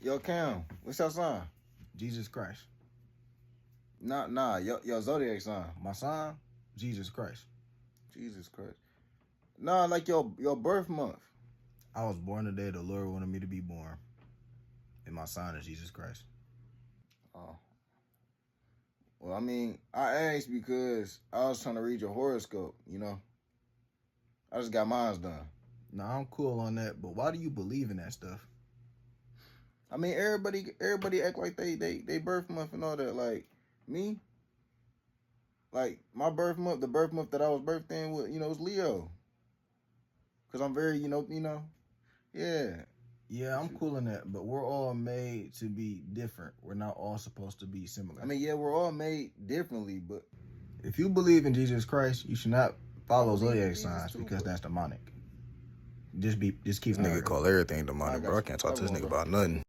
Yo, Cam, what's your sign? Jesus Christ. Nah, your zodiac sign. My sign, Jesus Christ. Jesus Christ. Nah, like your birth month. I was born the day the Lord wanted me to be born. And my sign is Jesus Christ. Oh. Well, I mean, I asked because I was trying to read your horoscope, you know. I just got mine done. Now, I'm cool on that, but why do you believe in that stuff? I mean, everybody act like they birth month and all that. Like, me, like, my birth month, the birth month that I was birthed in, was Leo. Because I'm very, yeah. Yeah, I'm cool in that, but we're all made to be different. We're not all supposed to be similar. I mean, yeah, we're all made differently, but if you believe in Jesus Christ, you should not follow zodiac Jesus signs too, because but that's demonic. Just keep This nigga call everything demonic, bro. I can't talk to this nigga about nothing.